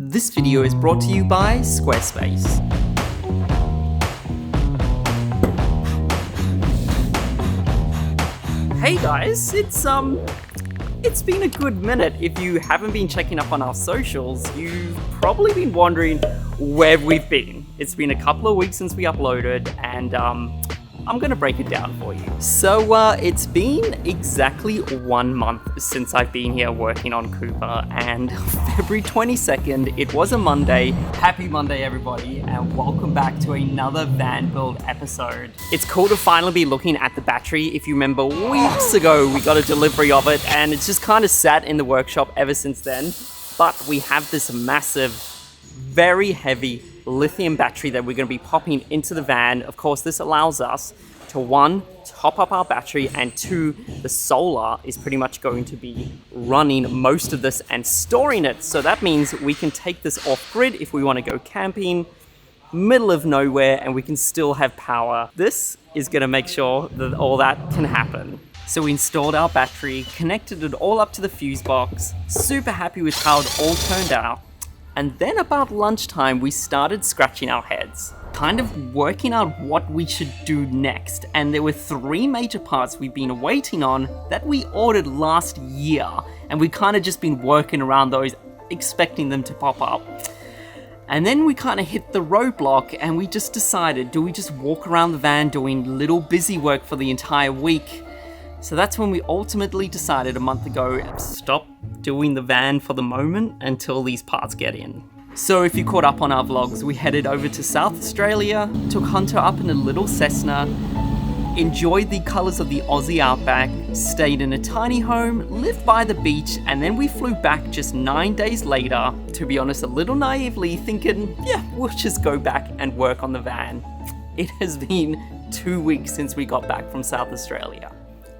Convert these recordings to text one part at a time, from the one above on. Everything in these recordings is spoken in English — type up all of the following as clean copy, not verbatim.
This video is brought to you by Squarespace. Hey guys, it's been a good minute. If you haven't been checking up on our socials, you've probably been wondering where we've been. It's been a couple of weeks since we uploaded, and I'm gonna break it down for you. So it's been exactly 1 month since I've been here working on Cooper, and February 22nd, it was a Monday. Happy Monday, everybody, and welcome back to another van build episode. It's cool to finally be looking at the battery. If you remember, weeks ago, we got a delivery of it, and it's just kind of sat in the workshop ever since then. But we have this massive, very heavy lithium battery that we're going to be popping into the van. Of course, this allows us to, one, top up our battery, and two, the solar is pretty much going to be running most of this and storing it. So that means we can take this off grid if we want to go camping, middle of nowhere, and we can still have power. This is going to make sure that all that can happen. So we installed our battery, connected it all up to the fuse box, super happy with how it all turned out. And then about lunchtime, we started scratching our heads, kind of working out what we should do next. And there were 3 major parts we've been waiting on that we ordered last year. And we kind of just been working around those, expecting them to pop up. And then we kind of hit the roadblock, and we just decided, do we just walk around the van doing little busy work for the entire week? So that's when we ultimately decided a month ago, stop doing the van for the moment until these parts get in. So if you caught up on our vlogs, we headed over to South Australia, took Hunter up in a little Cessna, enjoyed the colours of the Aussie outback, stayed in a tiny home, lived by the beach, and then we flew back just 9 days later, to be honest, a little naively thinking, yeah, we'll just go back and work on the van. It has been 2 weeks since we got back from South Australia.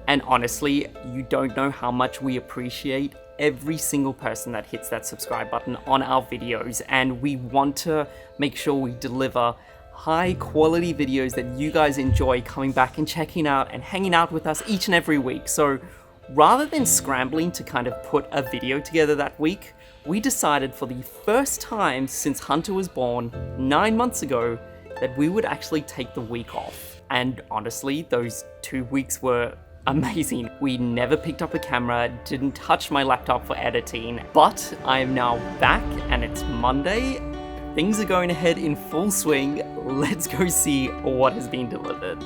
And honestly, you don't know how much we appreciate every single person that hits that subscribe button on our videos. And we want to make sure we deliver high quality videos that you guys enjoy coming back and checking out and hanging out with us each and every week. So rather than scrambling to kind of put a video together that week, we decided for the first time since Hunter was born 9 months ago that we would actually take the week off. And honestly, those 2 weeks were amazing. We never picked up a camera, didn't touch my laptop for editing, but I am now back and it's Monday. Things are going ahead in full swing. Let's go see what has been delivered.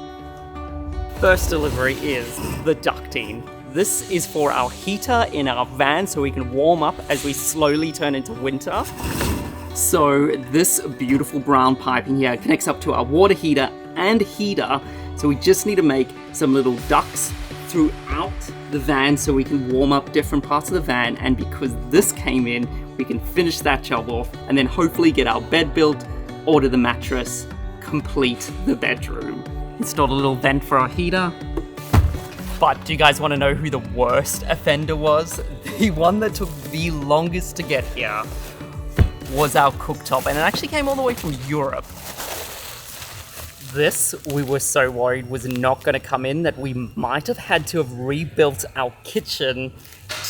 First delivery is the ducting. This is for our heater in our van so we can warm up as we slowly turn into winter. So this beautiful brown piping here connects up to our water heater and heater. So we just need to make some little ducts throughout the van so we can warm up different parts of the van, and because this came in, we can finish that job off and then hopefully get our bed built, order the mattress, complete the bedroom. Installed a little vent for our heater. But do you guys want to know who the worst offender was? The one that took the longest to get here was our cooktop, and it actually came all the way from Europe. This, we were so worried was not going to come in that we might have had to have rebuilt our kitchen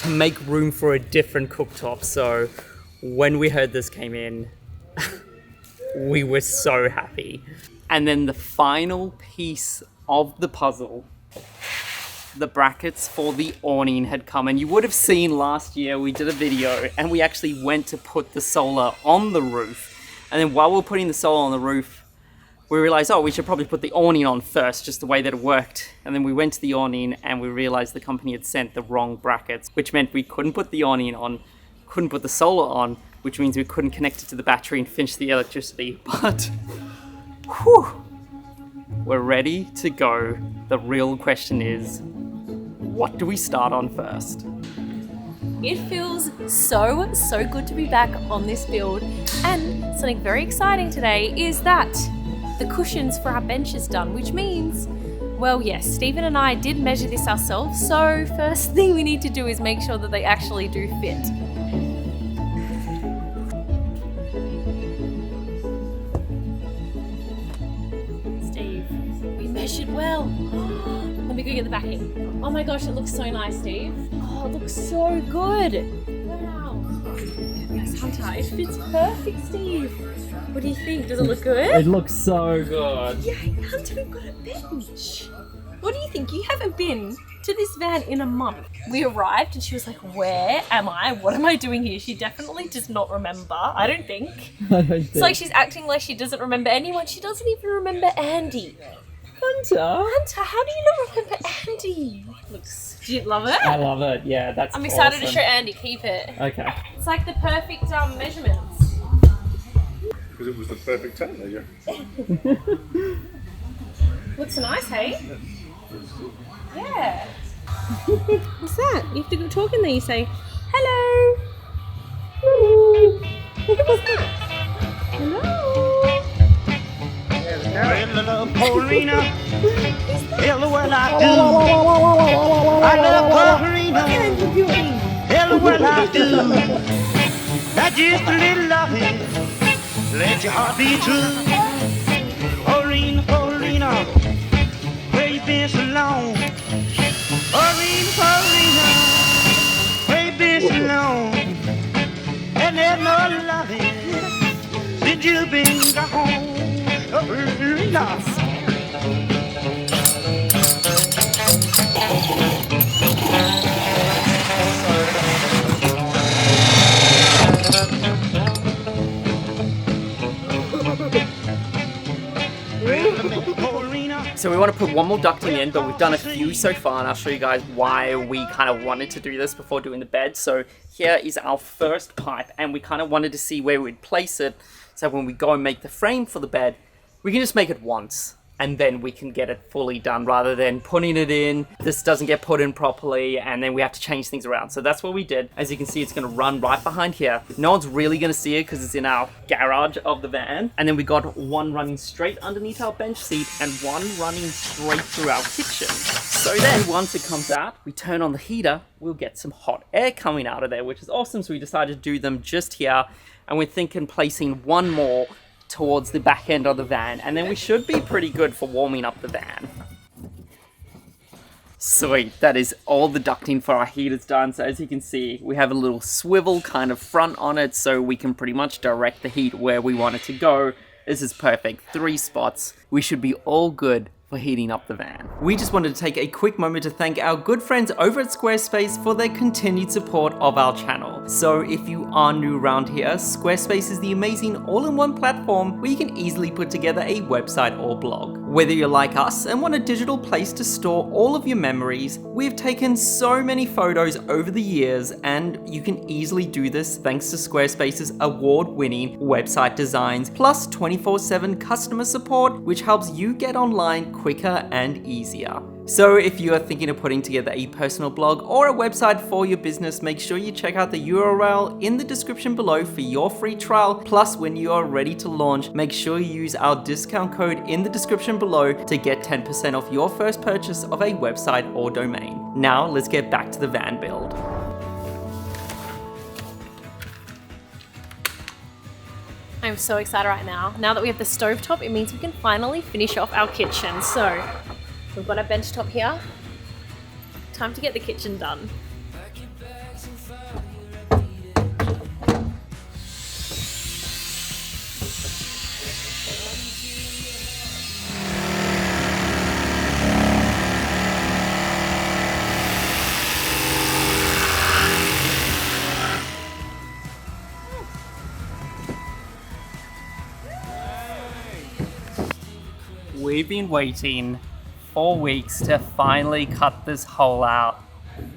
to make room for a different cooktop. So when we heard this came in, we were so happy. And then the final piece of the puzzle, the brackets for the awning had come. And you would have seen last year we did a video and we actually went to put the solar on the roof. And then while we were putting the solar on the roof, we realized, oh, we should probably put the awning on first, just the way that it worked. And then we went to the awning and we realized the company had sent the wrong brackets, which meant we couldn't put the awning on, couldn't put the solar on, which means we couldn't connect it to the battery and finish the electricity. But, whew, we're ready to go. The real question is, what do we start on first? It feels so good to be back on this build. And something very exciting today is that the cushions for our bench is done, which means, well, yes, Stephen and I did measure this ourselves, so first thing we need to do is make sure that they actually do fit. Steve, we measured well. Let me go get the backing. Oh my gosh, it looks so nice, Steve. Oh, it looks so good. Wow. Yes, Hunter. furniture. It fits perfect, Steve. What do you think? Does it look good? It looks so good. Yeah, Hunter, we've got a bench. What do you think? You haven't been to this van in a month. We arrived and she was like, where am I? What am I doing here? She definitely does not remember, I don't think. It's like she's acting like she doesn't remember anyone. She doesn't even remember Andy. Hunter, how do you not remember Andy? Looks, do you love it? I love it. Yeah, that's I'm excited awesome. to show Andy. Keep it. Okay. It's like the perfect measurements. Because it was the perfect time there, yeah. Looks nice, hey? Yeah. What's that? You have to go talk in there. You say, hello. What's that? Hello. Well, Paulina, hello, well I do. I love Paulina, hello, well I do. That's just a little loving, let your heart be true. Paulina, Paulina, where you been so long? Paulina, where you been so long? And there's no loving since you've been gone. Paulina. So we want to put one more ducting in, but we've done a few so far, and I'll show you guys why we kind of wanted to do this before doing the bed. So here is our first pipe, and we kind of wanted to see where we'd place it, so when we go and make the frame for the bed, we can just make it once, and then we can get it fully done, rather than putting it in, this doesn't get put in properly, and then we have to change things around. So that's what we did. As you can see, it's going to run right behind here. No one's really going to see it because it's in our garage of the van. And then we got one running straight underneath our bench seat and one running straight through our kitchen. So then once it comes out, we turn on the heater, we'll get some hot air coming out of there, which is awesome. So we decided to do them just here, and we're thinking placing one more towards the back end of the van, and then we should be pretty good for warming up the van. Sweet, that is all the ducting for our heaters done. So as you can see, we have a little swivel kind of front on it, so we can pretty much direct the heat where we want it to go. This is perfect, 3 spots. We should be all good for heating up the van. We just wanted to take a quick moment to thank our good friends over at Squarespace for their continued support of our channel. So if you are new around here, Squarespace is the amazing all-in-one platform where you can easily put together a website or blog. Whether you're like us and want a digital place to store all of your memories, we've taken so many photos over the years, and you can easily do this thanks to Squarespace's award-winning website designs, plus 24/7 customer support, which helps you get online quicker and easier. So if you are thinking of putting together a personal blog or a website for your business, make sure you check out the URL in the description below for your free trial. Plus, when you are ready to launch, make sure you use our discount code in the description below to get 10% off your first purchase of a website or domain. Now let's get back to the van build. I'm so excited right now. Now that we have the stovetop, it means we can finally finish off our kitchen. So we've got our bench top here. Time to get the kitchen done. We've been waiting 4 weeks to finally cut this hole out,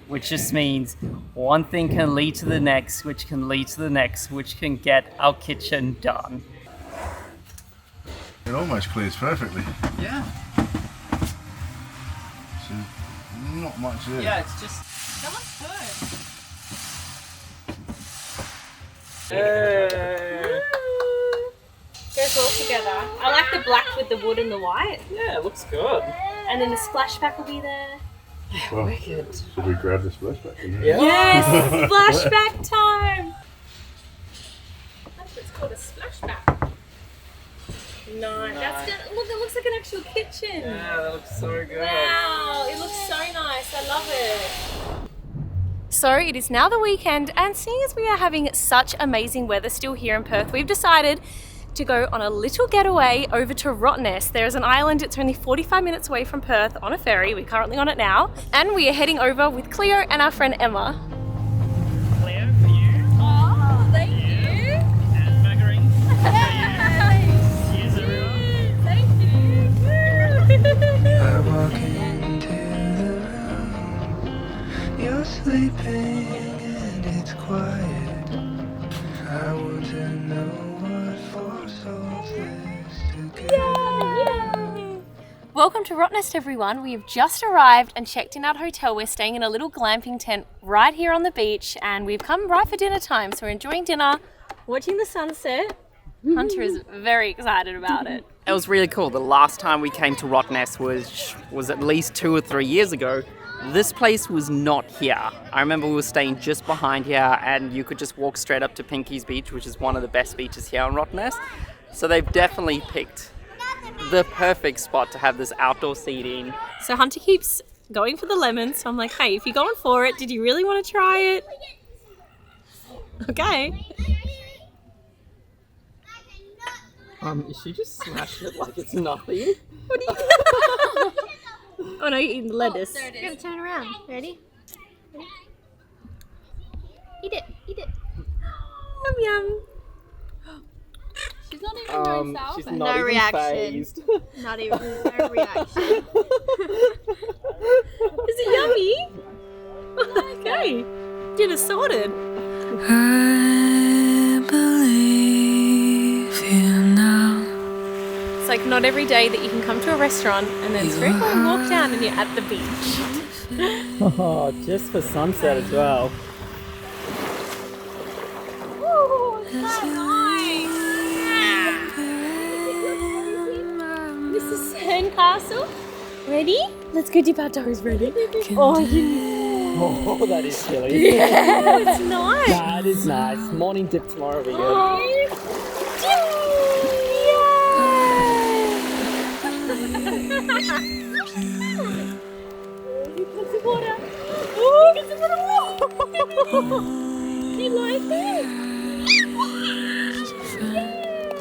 which just means one thing can lead to the next, which can lead to the next, which can get our kitchen done. It almost clears perfectly. Yeah. So not much there. Yeah, it's just... That looks good. Hey. Goes all together. I like the black with the wood and the white. Yeah, it looks good. And then the splashback will be there. Well, Wicked. should we grab the splashback? Yeah. Yes! Splashback time! That's what it's called, a splashback. Nice. That's good. Look, it looks like an actual kitchen. Yeah, that looks so good. Wow, it looks so nice. I love it. So it is now the weekend, and seeing as we are having such amazing weather still here in Perth, we've decided to go on a little getaway over to Rottnest. There's an island, it's only 45 minutes away from Perth on a ferry. We're currently on it now, and we are heading over with Cleo and our friend Emma. Cleo, for you. Oh, thank you. And margarine. Cheers, everyone. Thank you. I walk into the room, you're sleeping and it's quiet. I want to know what force holds this together. Welcome to Rottnest, everyone. We have just arrived and checked in our hotel. We're staying in a little glamping tent right here on the beach, and we've come right for dinner time. So we're enjoying dinner, watching the sunset. Hunter is very excited about it. It was really cool. The last time we came to Rottnest was at least 2 or 3 years ago. This place was not here. I remember we were staying just behind here, and you could just walk straight up to Pinky's Beach, which is one of the best beaches here on Rottnest. So they've definitely picked the perfect spot to have this outdoor seating. So Hunter keeps going for the lemon. So I'm like, hey, if you're going for it, did you really want to try it? Okay. She just smashed it like it's nothing. Oh no, you're eating the lettuce. You're gonna turn around. Ready? Eat it. Eat it. Yum yum. She's not even very sour. She's No not even reaction. phased. Not even no reaction. Is it yummy? Okay. Dinner sorted. I believe you now. It's like not every day that you can come to a restaurant and then straight away walk down and you're at the beach. Oh, just for sunset as well. Ooh, it's so nice. This is Sandcastle. Ready? Let's go dip our toes. Ready? Oh, yeah. Oh, that is chilly. Yeah, it's nice. That is nice. Morning dip tomorrow will be good. Oh. You like it?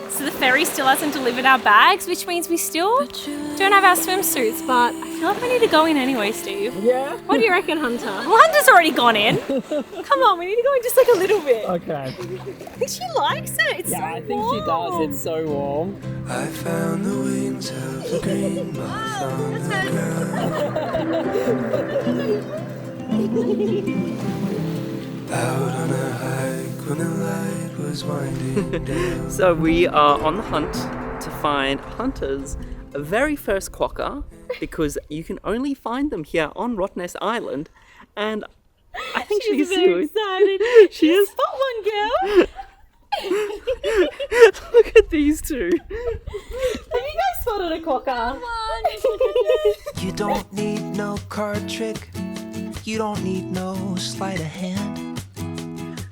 So the ferry still hasn't delivered our bags, which means we still don't have our swimsuits, but I feel like we need to go in anyway, Steve. Yeah? What do you reckon, Hunter? Well, Hunter's already gone in. Come on, we need to go in just like a little bit. Okay. I think she likes it. It's so Yeah, I think she does. It's so warm. I found the wings of the green moth on the ground. Out on a hike when the light was winding down. So we are on the hunt to find Hunter's very first quokka, because you can only find them here on Rottnest Island, and I think she's very excited. She is. Spot one, girl. Look at these two. Have you guys spotted a quokka? You don't need no card trick. You don't need no sleight of hand.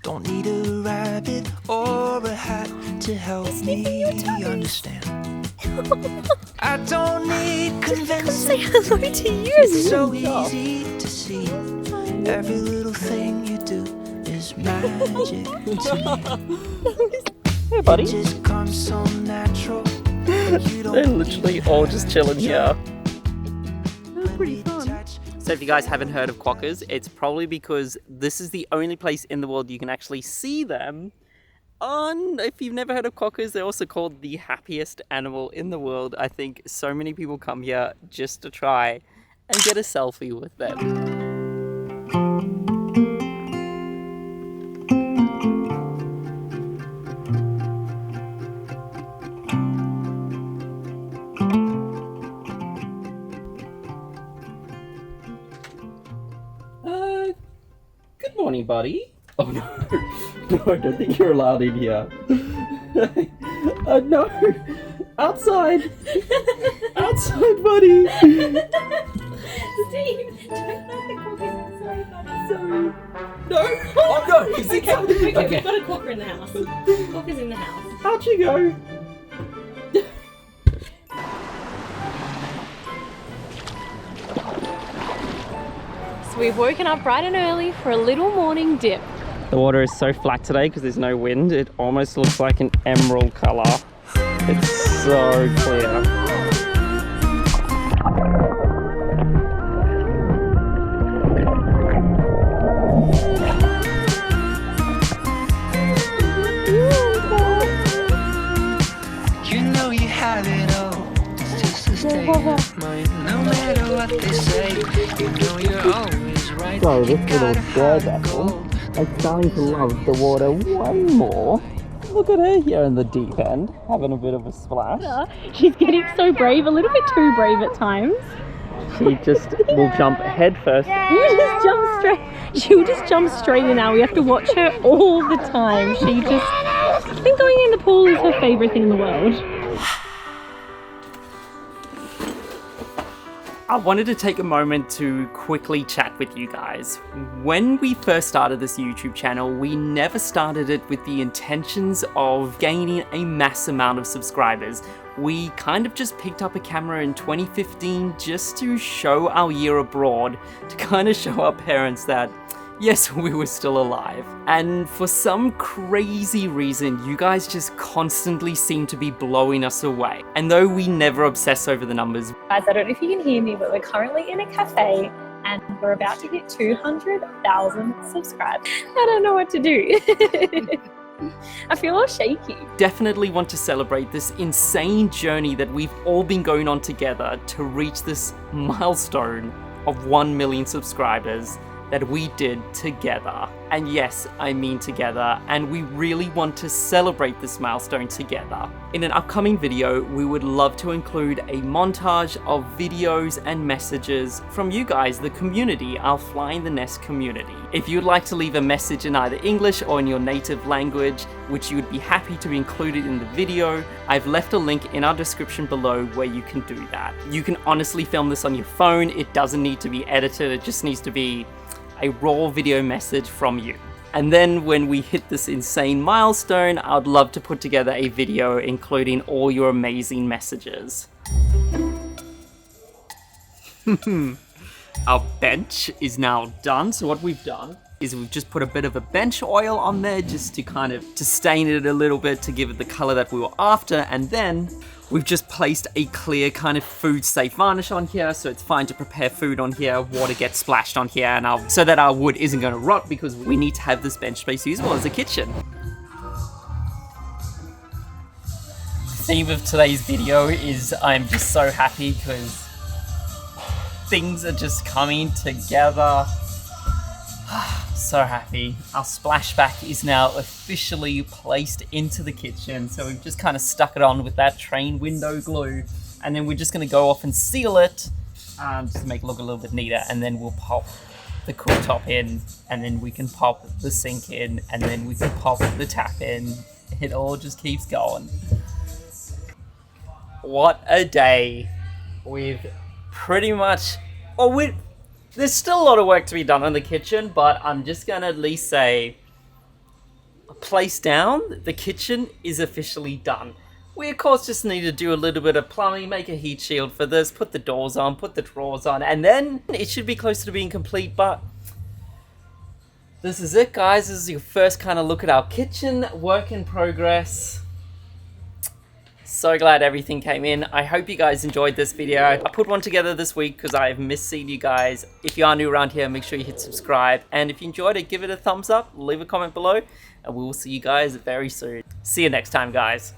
Don't need a rabbit or a hat to help me understand. I don't need convincing. Say hello to you. It's so easy to see. Every little thing you do is magic to me. Hey, buddy. It just comes so natural. You don't They're literally all just chilling here. That's pretty fun. So if you guys haven't heard of quokkas, it's probably because this is the only place in the world you can actually see them. If you've never heard of quokkas, they're also called the happiest animal in the world. I think so many people come here just to try and get a selfie with them. Good morning, buddy. Oh no, no, I don't think you're allowed in here. No, outside, outside, buddy. Steve, don't let the quokkas inside. Sorry. No. Oh no, he's Okay, okay. we've got a quokka in the house. Quokka's in the house. How'd you go? So we've woken up bright and early for a little morning dip. The water is so flat today because there's no wind. It almost looks like an emerald color. It's so clear. You know you have it all. It's just a state of mind. No matter what they say, you know you're always right. So You this little gotta square have vessel gold. is starting to love the water way more. Look at her here in the deep end, having a bit of a splash. She's getting so brave, a little bit too brave at times. She just will jump head first. You just jump straight. She'll just jump straight in now. We have to watch her all the time. I think going in the pool is her favourite thing in the world. I wanted to take a moment to quickly chat with you guys. When we first started this YouTube channel, we never started it with the intentions of gaining a mass amount of subscribers. We kind of just picked up a camera in 2015 just to show our year abroad, to kind of show our parents that yes, we were still alive. And for some crazy reason, you guys just constantly seem to be blowing us away. And though we never obsess over the numbers, Guys, I don't know if you can hear me, but we're currently in a cafe and we're about to hit 200,000 subscribers. I don't know what to do. I feel all shaky. definitely want to celebrate this insane journey that we've all been going on together to reach this milestone of 1 million subscribers that we did together. And yes, I mean together, and we really want to celebrate this milestone together. In an upcoming video, we would love to include a montage of videos and messages from you guys, the community, our Fly in the Nest community. If you'd like to leave a message in either English or in your native language, which you would be happy to be included in the video, I've left a link in our description below where you can do that. You can honestly film this on your phone. It doesn't need to be edited. It just needs to be a raw video message from you. And then when we hit this insane milestone, I'd love to put together a video including all your amazing messages. Our bench is now done. So what we've done is we've just put a bit of a bench oil on there just to kind of to stain it a little bit to give it the color that we were after. And then we've just placed a clear kind of food safe varnish on here, so it's fine to prepare food on here, water gets splashed on here, and so that our wood isn't going to rot, because we need to have this bench space usable as a kitchen. The theme of today's video is I'm just so happy because things are just coming together. So happy. Our splashback is now officially placed into the kitchen, so we've just kind of stuck it on with that train window glue, and then we're just going to go off and seal it just to make it look a little bit neater, and then we'll pop the cooktop in, and then we can pop the sink in, and then we can pop the tap in. It all just keeps going. What a day. We've pretty much... There's still a lot of work to be done in the kitchen, but I'm just gonna at least say, place down, the kitchen is officially done. We of course just need to do a little bit of plumbing, make a heat shield for this, put the doors on, put the drawers on, and then it should be close to being complete, but this is it, guys. This is your first kind of look at our kitchen, work in progress. So glad everything came in. I hope you guys enjoyed this video. I put one together this week because I've missed seeing you guys. If you are new around here, make sure you hit subscribe. And if you enjoyed it, give it a thumbs up, leave a comment below, and we will see you guys very soon. See you next time, guys.